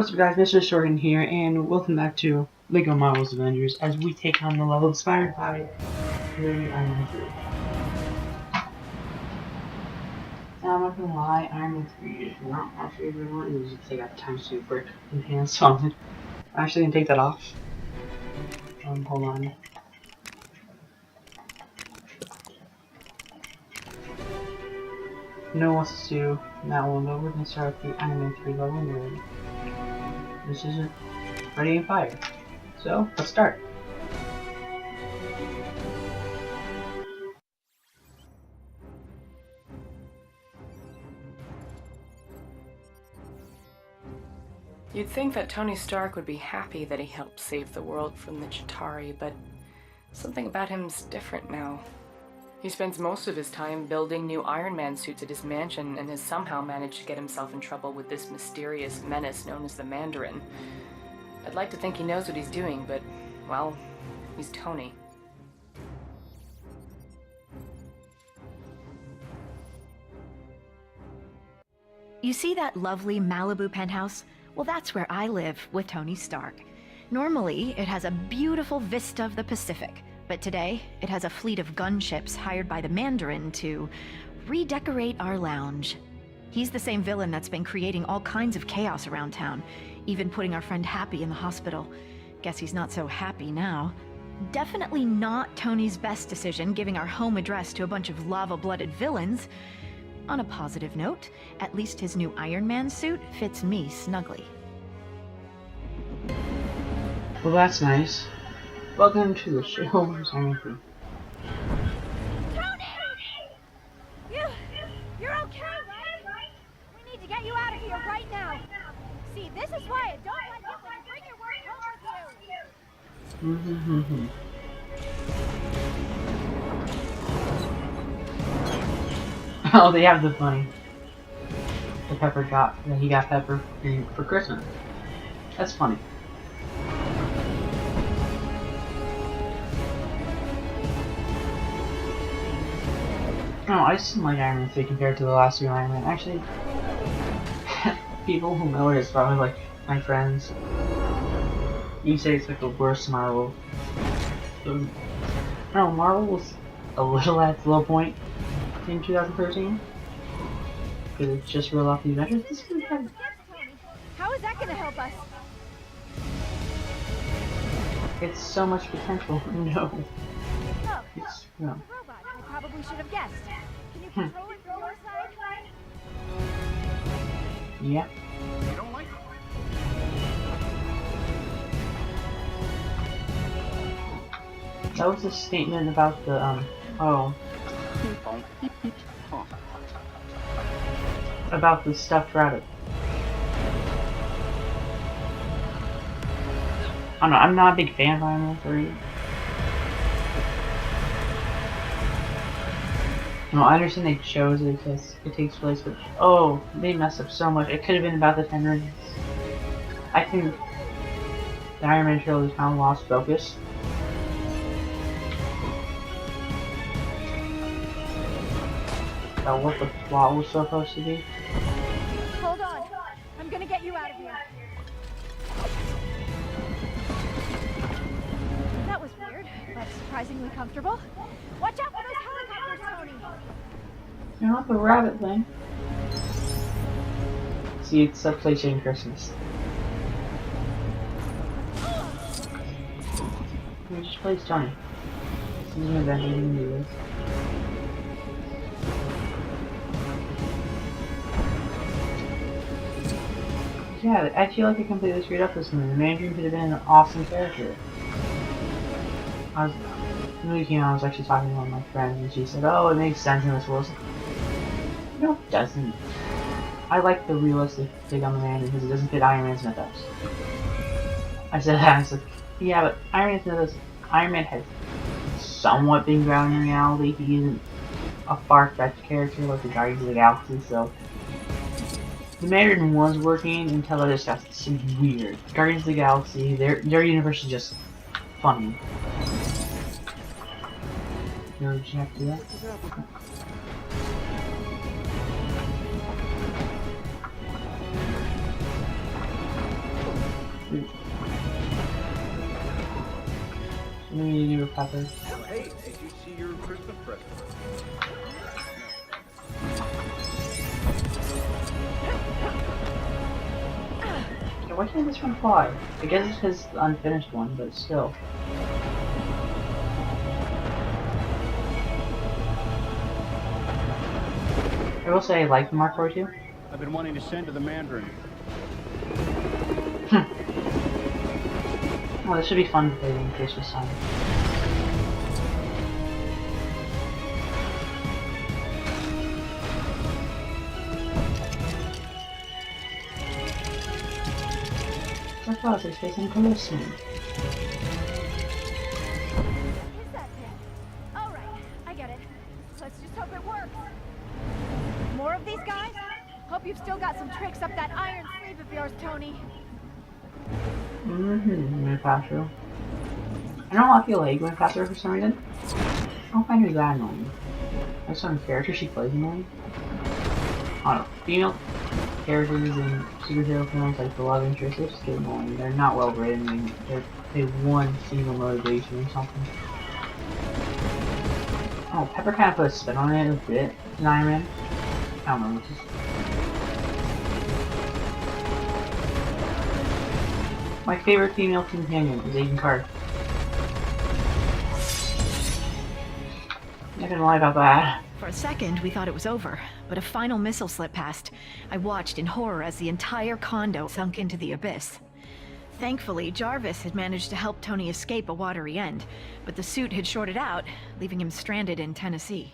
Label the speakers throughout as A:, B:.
A: What's up guys, Mr. Sorgan here, and welcome back to LEGO Marvel's Avengers as we take on the level inspired by Iron Man 3. Now I'm not gonna lie, Iron Man 3 is not my favorite one. It was just I got times 2 brick enhanced on it. I'm actually gonna take that off. Hold on. No one wants to do that one, but we're gonna start the Iron Man 3 level and this isn't ready and fire. So, let's start.
B: You'd think that Tony Stark would be happy that he helped save the world from the Chitauri, but something about him's different now. He spends most of his time building new Iron Man suits at his mansion and has somehow managed to get himself in trouble with this mysterious menace known as the Mandarin. I'd like to think he knows what he's doing, but, well, he's Tony.
C: You see that lovely Malibu penthouse? Well, that's where I live with Tony Stark. Normally, it has a beautiful vista of the Pacific, but today, it has a fleet of gunships hired by the Mandarin to redecorate our lounge. He's the same villain that's been creating all kinds of chaos around town, even putting our friend Happy in the hospital. Guess he's not so happy now. Definitely not Tony's best decision, giving our home address to a bunch of lava-blooded villains. On a positive note, at least his new Iron Man suit fits me snugly.
A: Well, that's nice. Welcome to the show.
D: Tony! You're okay, right? We need to get you out of here right now. See, this is why I don't like it when you bring your work home with you.
A: Oh, they have the funny. The Pepper got that he got Pepper for Christmas. That's funny. No, I just didn't like Iron Man 3 compared to the last two Iron Man. Actually, people who know it is probably like my friends. You say it's like the worst Marvel. No, Marvel was a little at its low point in 2013 because it just rolled off the Avengers. This is pretty good.
D: How is that going to help us?
A: It's so much potential. No.
D: Oh,
A: It's no.
D: robot. I probably should have guessed. Can you control it from your side?
A: Yeah.
E: You don't like
A: That was a statement about the about the stuffed rabbit. I don't know, I'm not a big fan of Iron Man 3. No, I understand they chose it because it takes place, but oh, they messed up so much. It could have been about the 10 rings. I think the Iron Man trilogy kind of lost focus. About what the plot was supposed to be.
D: Hold on. I'm going to get you out of here. That was weird, but surprisingly comfortable. Watch out for those helicopters, Tony.
A: You're not the rabbit thing. See, it's a PlayStation Christmas. We just plays Tony. This is an adventure you can do this. Yeah, I feel like I completely screwed up this movie. The Mandarin could have been an awesome character. The movie came out, I was actually talking to one of my friends, and she said, "Oh, it makes sense in this world." No, it doesn't. I like the realistic take on the Mandarin because it doesn't fit Iron Man's mythos. I said that, I was like, yeah, but Iron Man's mythos, Iron Man has somewhat been grounded in reality. He isn't a far-fetched character like the Guardians of the Galaxy, so the Mandarin was working until it just got some weird. Guardians of the Galaxy, their universe is just funny. You know, did you have to do that? Pepper.
E: Hey, did you see your Christmas present?
A: Yeah, why can't this one fly? I guess it's his unfinished one, but still. I will say I like the Mark IV too.
E: I've been wanting to send to the Mandarin.
A: Well, this should be fun to play in Christmas time. The clouds are facing Christmas.
D: Is that thing? All right, I get it. Let's just hope it works. More of these guys? Hope you've still got some tricks up that iron sleeve of yours, Tony.
A: Manufacturer. I don't know why I feel like Manufacturer for some reason. I don't find her that annoying. Like some character she plays annoying. I don't know. Female characters in superhero films like the love interest, they just get annoying. They're not well written. They have one single motivation or something. Oh, Pepper kind of put a spin on it a bit in Iron Man. I don't know. It's just... My favorite female companion is Agent Carter. Not gonna lie about that.
C: For a second, we thought it was over, but a final missile slipped past. I watched in horror as the entire condo sunk into the abyss. Thankfully, Jarvis had managed to help Tony escape a watery end, but the suit had shorted out, leaving him stranded in Tennessee.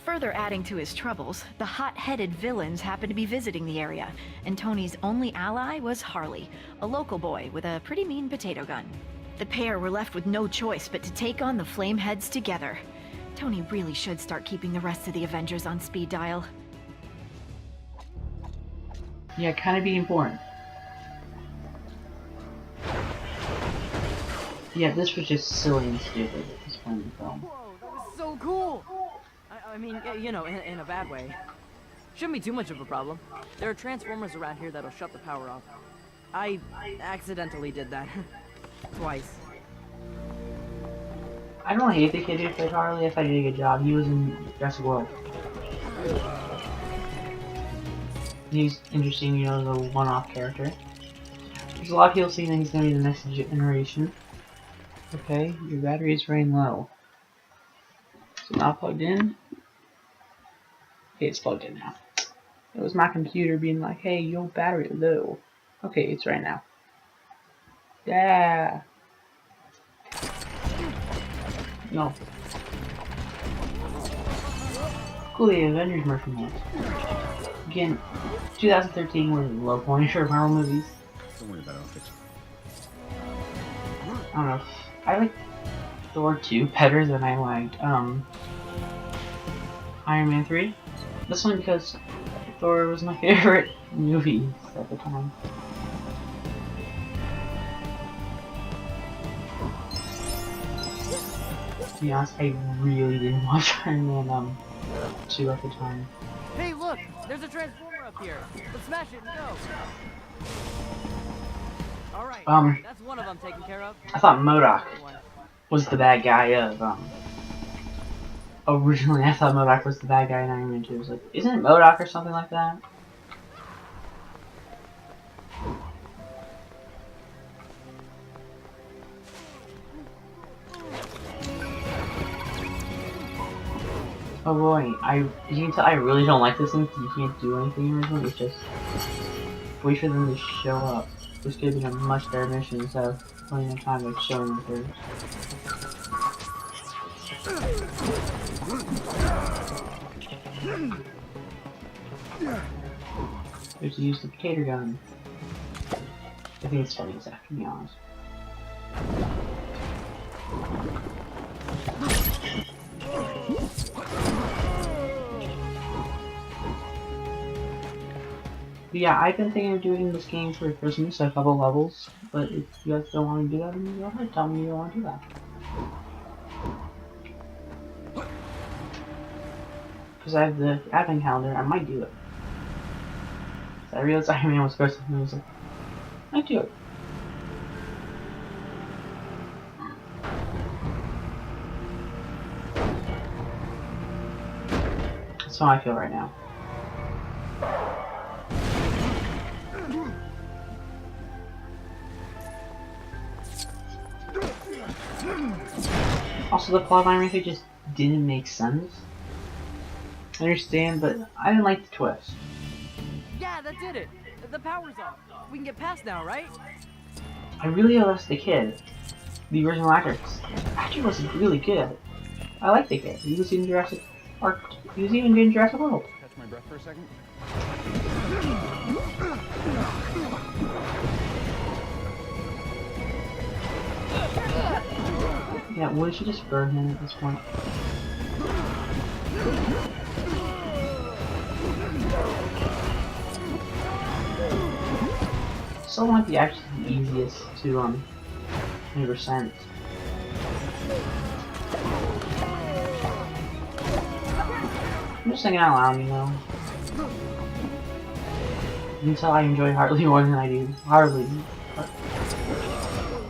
C: Further adding to his troubles, the hot-headed villains happened to be visiting the area, and Tony's only ally was Harley, a local boy with a pretty mean potato gun. The pair were left with no choice but to take on the Flameheads together. Tony really should start keeping the rest of the Avengers on speed dial.
A: Yeah, kind of be important. Yeah, this was just silly and stupid at this point in the film.
F: Whoa, that was so cool! I mean, you know, in a bad way. Shouldn't be too much of a problem. There are transformers around here that'll shut the power off. I accidentally did that. Twice.
A: I don't hate the kid who played Harley. I thought he did a good job. He was in Jurassic World. He's interesting, you know, the one-off character. There's a lot of people saying that he's going to be the next generation. Okay, your battery is running low. Is it not plugged in? Okay, it's plugged in now. It was my computer being like, hey, your battery is low. Okay, it's right now. Yeah. No. Cool, the Avengers merchandise. Again, 2013 was a low point for Marvel movies.
E: Don't worry about it, I'll fix it.
A: I don't know. I like Thor 2 better than I liked Iron Man 3. That's only because Thor was my favorite movie at the time. To be honest, I really didn't watch Iron Man 2 at the time.
F: Hey, look! There's a transformer up here! Let's smash it and go! Alright, that's one of them taken care of.
A: I thought MODOK was the bad guy of, originally I thought MODOK was the bad guy in Iron Man 2. I was like, isn't it MODOK or something like that? Oh boy, you can tell I really don't like this thing because you can't do anything originally. It's just wait for them to show up. This could have been a much better mission instead of putting in time like showing them first. There's to use the potato gun. I think it's funny as that, to be honest. But yeah, I've been thinking of doing this game for Christmas, a couple levels, but if you guys don't want to do that, then go ahead, tell me you don't want to do that. Because I have the advent calendar, I might do it. So I realized Iron Man was Christmas, and I was like, I might do it. how I feel right now. Also, the plot line right just didn't make sense. I understand, but I didn't like the twist.
F: Yeah, that did it. The power's off. We can get past now, right?
A: I really lost the kid. The original actor. Actor was really good at it. I like the kid. He was in Jurassic Park. He was even in Jurassic World.
E: Catch my breath for a second.
A: Yeah, would she just burn him at this point? So might be actually the easiest to 100%. I'm just thinking out loud, you know. You can tell I enjoy Harley more than I do Harley.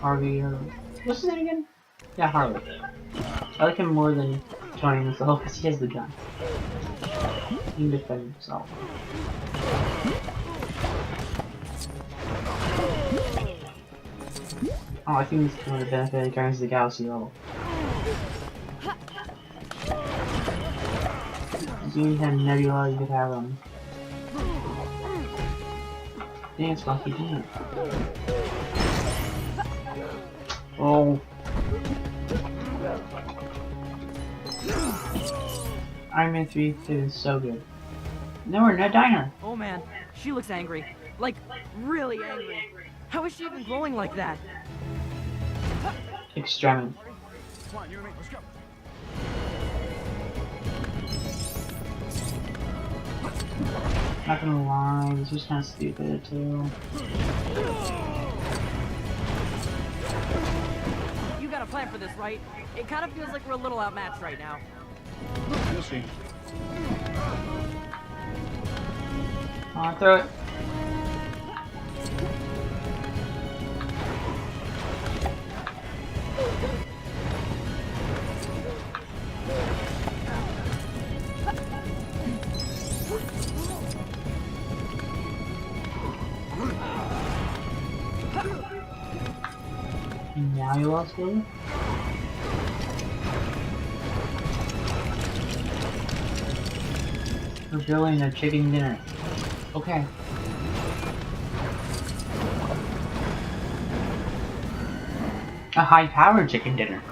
A: Harvey, or what's his name again? Yeah, Harley. I like him more than Tony himself because he has the gun. He can defend himself. Oh, I think this is going to benefit Guardians of the Galaxy level. You can have Nebula, you could have Dance Monkey Dance. Oh. Iron Man 3 is so good. No, we're in a diner.
F: Oh man, she looks angry. Like, really angry. How is she even glowing like that?
A: Extremity.
E: Come on, you and me, let's go.
A: Not gonna lie, this was kind of stupid too.
F: You got a plan for this, right? It kind of feels like we're a little outmatched right now.
E: You'll see.
A: Throw it. Now you lost one? We're building a chicken dinner. Okay. A high-powered chicken dinner.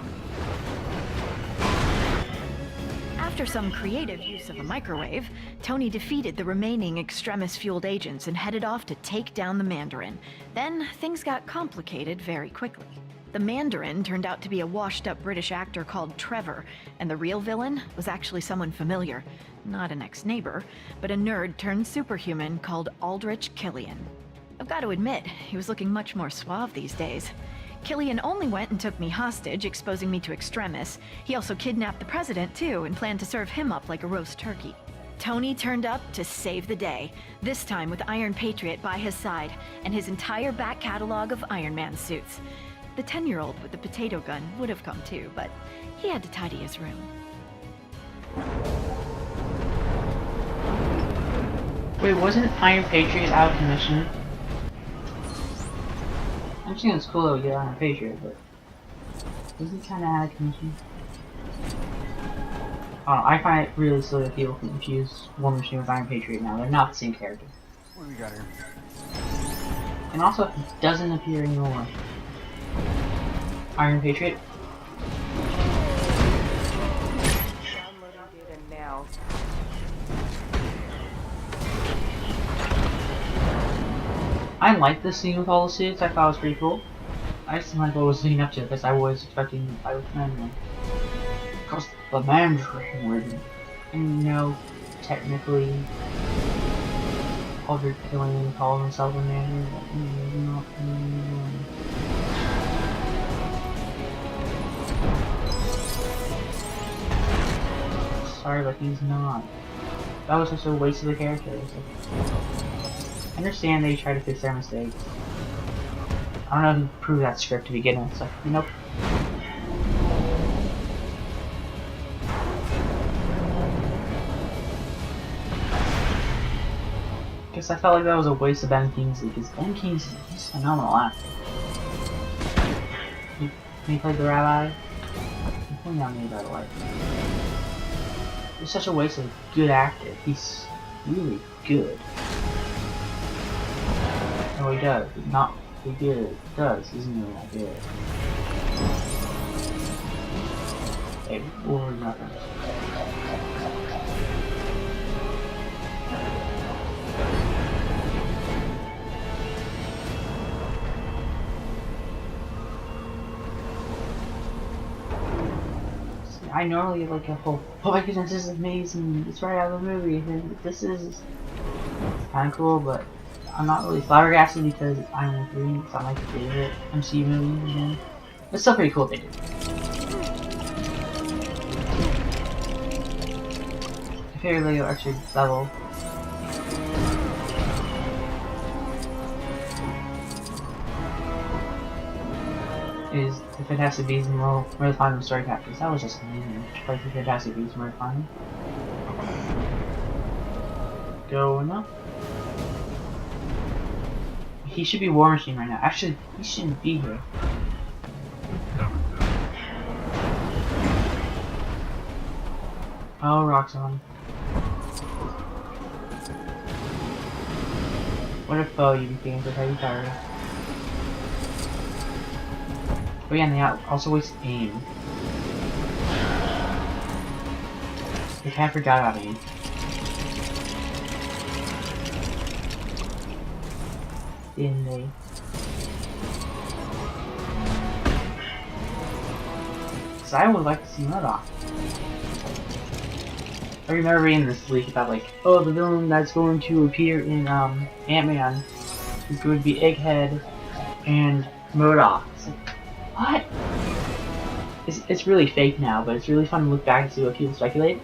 C: After some creative use of a microwave, Tony defeated the remaining Extremis-fueled agents and headed off to take down the Mandarin. Then, things got complicated very quickly. The Mandarin turned out to be a washed-up British actor called Trevor, and the real villain was actually someone familiar. Not an ex-neighbor, but a nerd turned superhuman called Aldrich Killian. I've got to admit, he was looking much more suave these days. Killian only went and took me hostage, exposing me to Extremis. He also kidnapped the president, too, and planned to serve him up like a roast turkey. Tony turned up to save the day, this time with Iron Patriot by his side, and his entire back catalog of Iron Man suits. The 10-year-old with the potato gun would have come too, but he had to tidy his room.
A: Wait, wasn't Iron Patriot out of commission? I'm just thinking it's cool that we get Iron Patriot, but isn't he kind of out of commission? I find it really silly that people confuse War Machine with Iron Patriot now. They're not the same character.
E: What do we got here?
A: And also, he doesn't appear anymore. Iron Patriot.
B: Downloading data now.
A: I like this scene with all the suits. I thought it was pretty cool. I just didn't like what was leading up to it because I was expecting to fight with the Mandarin. Because the Mandarin would. And you know, technically, Aldrich Killian called himself a Mandarin, but maybe not. Sorry, but he's not. That was just a waste of the character. I understand they try to fix their mistakes. I don't know who proved that script to begin with, so nope. guess I felt like that was a waste of Ben Kingsley, because Ben Kingsley is a phenomenal actor. He played the rabbi. He pointed out me, by the way. It's such a waste of a good actor. He's really good. Oh, he does. But not the good does. Isn't really that good. Hey, or nothing. I normally like a whole, oh my goodness, this is amazing, it's right out of the movie, and this is kind of cool, but I'm not really flabbergasted because it's Iron Man 3, it's not my favorite MCU movie again. It's still pretty cool if they did. My favorite Lego extra level is the Fantastic Beasts and where to find them story captures. That was just amazing. Like the Fantastic Beasts and where to find them. Going up. He should be War Machine right now. Actually, he shouldn't be here. Oh, Roxanne. What a foe you became for Heavy Fire. Oh yeah, and they also waste aim. They kind of forgot about aim. Didn't they? Cause I would like to see Murdoch. I remember reading this leak about like, oh, the villain that's going to appear in Ant-Man is going to be Egghead and Murdoch. It's like, what? It's really fake now, but it's really fun to look back and see what people speculate.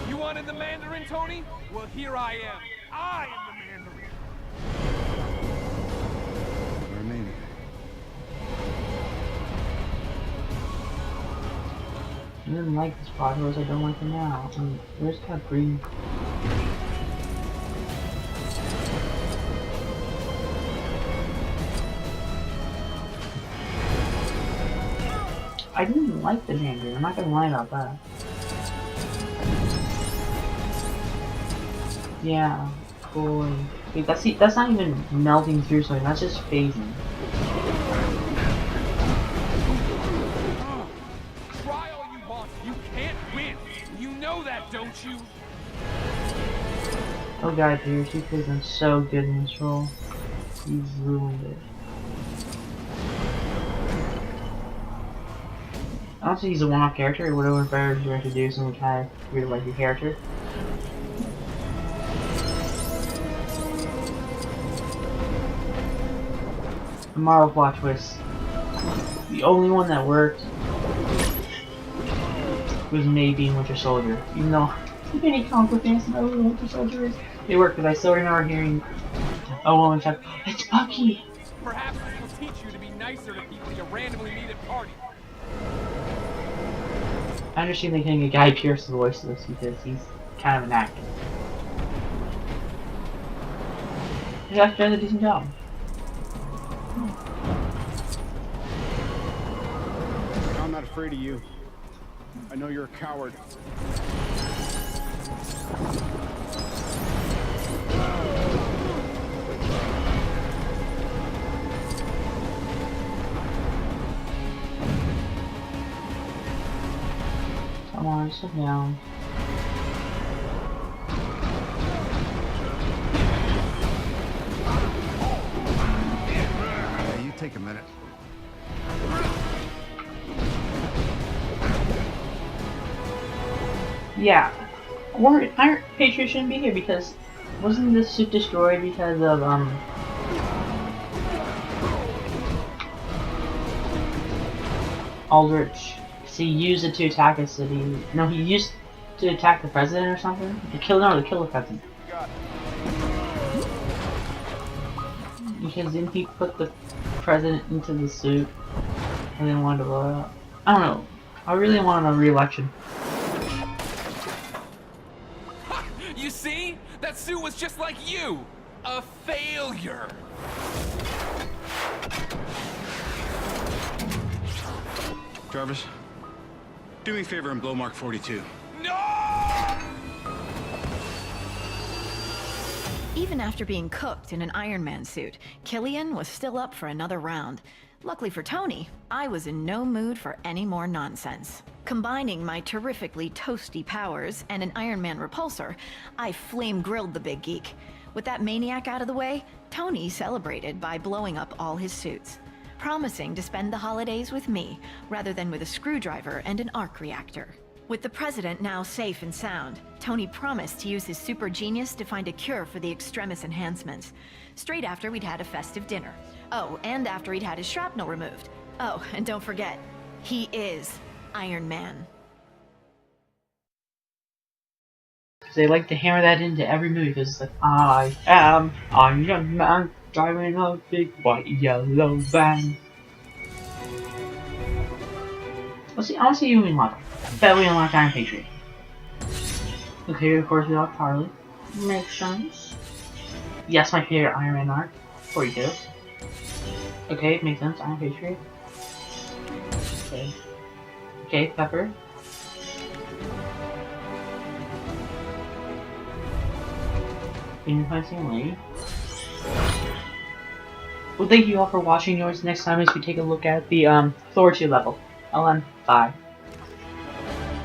G: You wanted the Mandarin, Tony? Well, here I am. I am the Mandarin.
E: Remaining.
A: I didn't like this part, whereas I don't like it now. Where's Capri? I didn't like the Mandarin, I'm not gonna lie about that. Yeah, cool. Wait, that's not even melting through something, that's just phasing.
G: Try all you want. You can't win. You know that, don't you?
A: Oh god, dude, he plays him so good in this role. He's ruined it. I don't think he's a one-off character. It would have been better if you introduced some kind of weird like the character. The Marvel plot twist. The only one that worked was maybe Winter Soldier. Even though many comic book fans know who Winter Soldier is, it worked because I still remember hearing a woman shout, "It's Bucky!"
G: Perhaps this will teach you to be nicer to people you randomly meet at parties.
A: I understand they can get Guy Pearce's voice to this because he's kind of an actor. He actually does a decent job.
E: I'm not afraid of you. I know you're a coward.
A: Come on, sit down.
E: Yeah, you take a minute.
A: Yeah, Iron Patriot shouldn't be here because wasn't this suit destroyed because of Aldrich? He used it to attack a city. No, he used to attack the president or something. To kill the president. Because then he put the president into the suit and then wanted to blow it up. I don't know. I really want a re-election.
G: Ha! You see? That suit was just like you! A failure!
E: Jarvis, do me a favor and blow Mark 42.
G: No!
C: Even after being cooked in an Iron Man suit, Killian was still up for another round. Luckily for Tony, I was in no mood for any more nonsense. Combining my terrifically toasty powers and an Iron Man repulsor, I flame-grilled the big geek. With that maniac out of the way, Tony celebrated by blowing up all his suits, promising to spend the holidays with me rather than with a screwdriver and an arc reactor. With the president now safe and sound, Tony promised to use his super genius to find a cure for the extremis enhancements, straight after we'd had a festive dinner. Oh, and after he'd had his shrapnel removed. Oh, and don't forget, he is Iron Man.
A: They like to hammer that into every movie because it's like, I am Iron Man, driving a big white yellow van. Let's see, I want to see you unlock. Bet we unlock Iron Patriot. Okay, of course we unlock Harley. Makes sense. Yes, my favorite Iron Man arc. 42. Okay, makes sense. Iron Patriot. Okay. Okay, Pepper. Lady. Well, thank you all for watching. Yours next time as we take a look at the authority level, LM5.